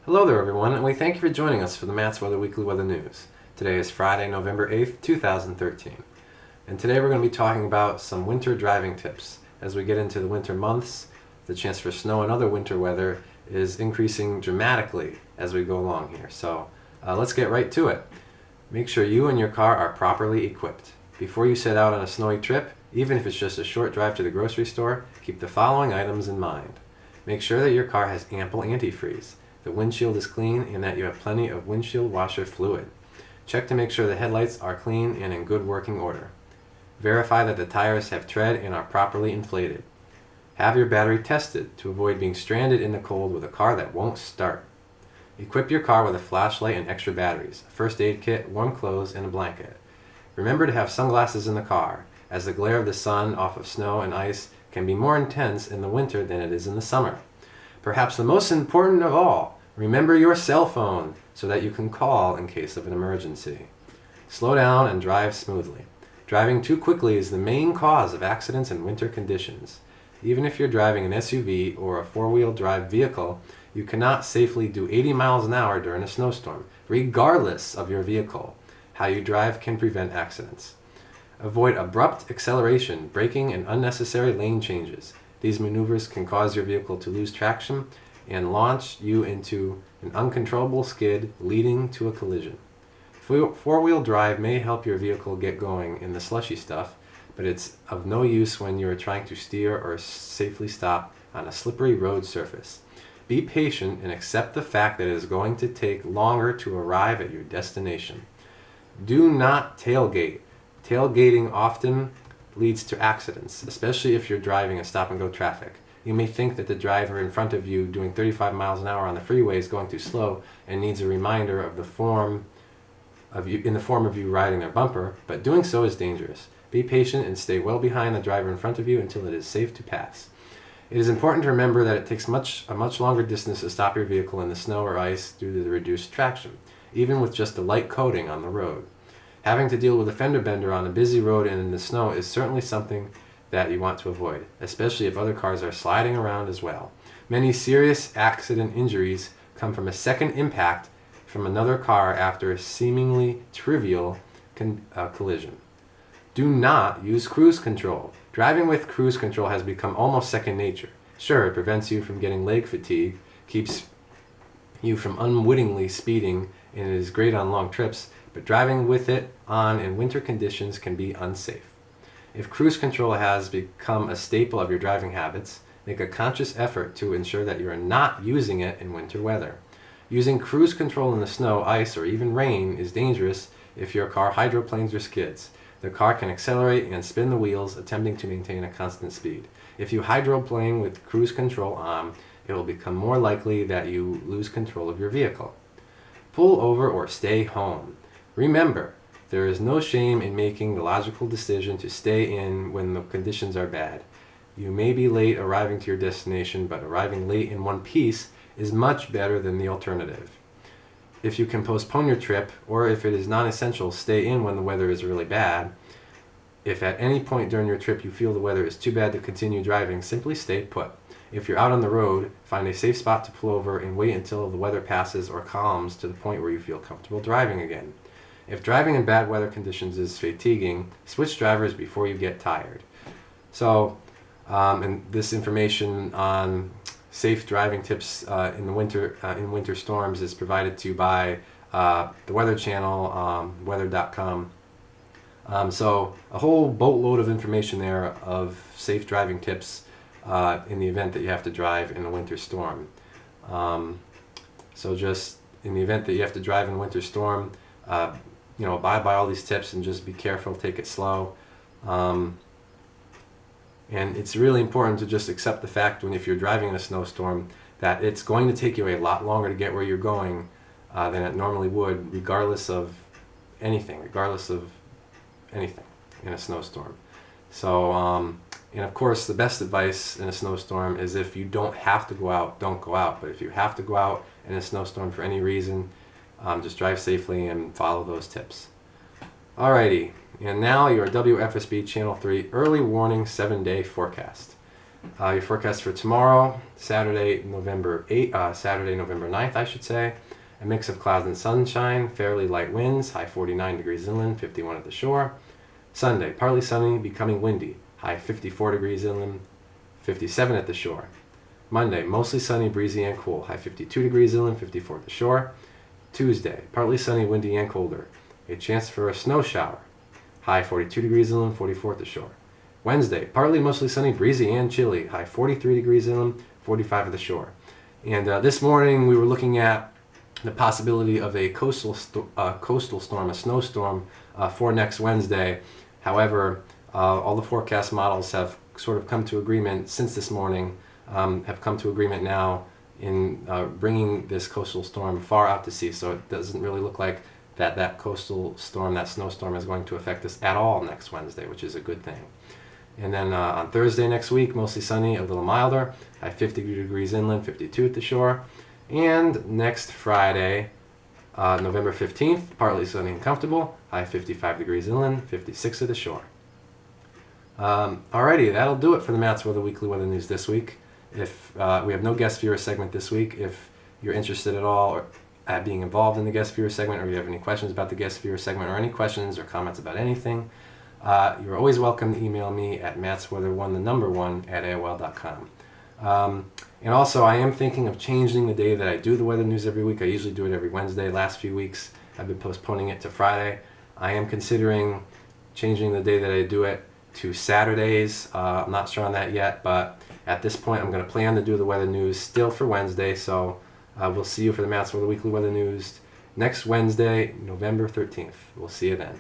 Hello there everyone, and we thank you for joining us for the Matt's Weather Weekly Weather News. Today is Friday, November 8th, 2013. And today we're going to be talking about some winter driving tips. As we get into the winter months, the chance for snow and other winter weather is increasing dramatically as we go along here. So let's get right to it. Make sure you and your car are properly equipped. Before you set out on a snowy trip, even if it's just a short drive to the grocery store, keep the following items in mind. Make sure that your car has ample antifreeze, the windshield is clean, and that you have plenty of windshield washer fluid. Check to make sure the headlights are clean and in good working order. Verify that the tires have tread and are properly inflated. Have your battery tested to avoid being stranded in the cold with a car that won't start. Equip your car with a flashlight and extra batteries, a first aid kit, warm clothes, and a blanket. Remember to have sunglasses in the car, as the glare of the sun off of snow and ice can be more intense in the winter than it is in the summer. Perhaps the most important of all, remember your cell phone so that you can call in case of an emergency. Slow down and drive smoothly. Driving too quickly is the main cause of accidents in winter conditions. Even if you're driving an SUV or a four-wheel drive vehicle, you cannot safely do 80 miles an hour during a snowstorm, regardless of your vehicle. How you drive can prevent accidents. Avoid abrupt acceleration, braking, and unnecessary lane changes. These maneuvers can cause your vehicle to lose traction and launch you into an uncontrollable skid, leading to a collision. Four-wheel drive may help your vehicle get going in the slushy stuff, but it's of no use when you are trying to steer or safely stop on a slippery road surface. Be patient and accept the fact that it is going to take longer to arrive at your destination. Do not tailgate. Tailgating often leads to accidents, especially if you're driving in stop-and-go traffic. You may think that the driver in front of you doing 35 miles an hour on the freeway is going too slow and needs a reminder of in the form of you riding their bumper, but doing so is dangerous. Be patient and stay well behind the driver in front of you until it is safe to pass. It is important to remember that it takes a much longer distance to stop your vehicle in the snow or ice due to the reduced traction, even with just a light coating on the road. Having to deal with a fender bender on a busy road and in the snow is certainly something that you want to avoid, especially if other cars are sliding around as well. Many serious accident injuries come from a second impact from another car after a seemingly trivial collision. Do not use cruise control. Driving with cruise control has become almost second nature. Sure, it prevents you from getting leg fatigue, keeps you from unwittingly speeding, and it is great on long trips, but driving with it on in winter conditions can be unsafe. If cruise control has become a staple of your driving habits, make a conscious effort to ensure that you are not using it in winter weather. Using cruise control in the snow, ice, or even rain is dangerous if your car hydroplanes or skids. The car can accelerate and spin the wheels, attempting to maintain a constant speed. If you hydroplane with cruise control on, it will become more likely that you lose control of your vehicle. Pull over or stay home. Remember, there is no shame in making the logical decision to stay in when the conditions are bad. You may be late arriving to your destination, but arriving late in one piece is much better than the alternative. If you can postpone your trip, or if it is non-essential, stay in when the weather is really bad. If at any point during your trip you feel the weather is too bad to continue driving, simply stay put. If you're out on the road, find a safe spot to pull over and wait until the weather passes or calms to the point where you feel comfortable driving again. If driving in bad weather conditions is fatiguing, switch drivers before you get tired. So, and this information on safe driving tips in winter storms is provided to you by the Weather Channel, weather.com. So a whole boatload of information there of safe driving tips in the event that you have to drive in a winter storm. So just in the event that you have to drive in a winter storm, abide by all these tips and just be careful, take it slow. And it's really important to just accept the fact if you're driving in a snowstorm that it's going to take you a lot longer to get where you're going than it normally would, regardless of anything in a snowstorm. So, and of course, the best advice in a snowstorm is if you don't have to go out, don't go out. But if you have to go out in a snowstorm for any reason, just drive safely and follow those tips. Alrighty, and now your WFSB Channel 3 early warning 7-day forecast. Your forecast for tomorrow, Saturday, November 9th, I should say. A mix of clouds and sunshine, fairly light winds, high 49 degrees inland, 51 at the shore. Sunday, partly sunny, becoming windy, high 54 degrees inland, 57 at the shore. Monday, mostly sunny, breezy and cool, high 52 degrees inland, 54 at the shore. Tuesday, partly sunny, windy and colder. A chance for a snow shower, high 42 degrees inland, 44 at the shore. Wednesday, partly mostly sunny, breezy and chilly, high 43 degrees inland, 45 at the shore. And this morning we were looking at the possibility of a coastal storm, a snowstorm for next Wednesday. However, all the forecast models have sort of come to agreement since this morning, have come to agreement now in bringing this coastal storm far out to sea. So it doesn't really look like that coastal storm, that snowstorm, is going to affect us at all next Wednesday, which is a good thing. And then on Thursday next week, mostly sunny, a little milder, high 50 degrees inland, 52 at the shore. And next Friday, November 15th, partly sunny and comfortable, high 55 degrees inland, 56 at the shore. Alrighty, that'll do it for the Matt's Weather Weekly Weather News this week. If we have no guest viewer segment this week, if you're interested at all at being involved in the guest viewer segment, or you have any questions about the guest viewer segment, or any questions or comments about anything, you're always welcome to email me at mattsweather1@AOL.com. And also, I am thinking of changing the day that I do the weather news every week. I usually do it every Wednesday. Last few weeks, I've been postponing it to Friday. I am considering changing the day that I do it to Saturdays. I'm not sure on that yet, but at this point, I'm going to plan to do the weather news still for Wednesday. So we'll see you for the Matt's Weather Weekly Weather News next Wednesday, November 13th. We'll see you then.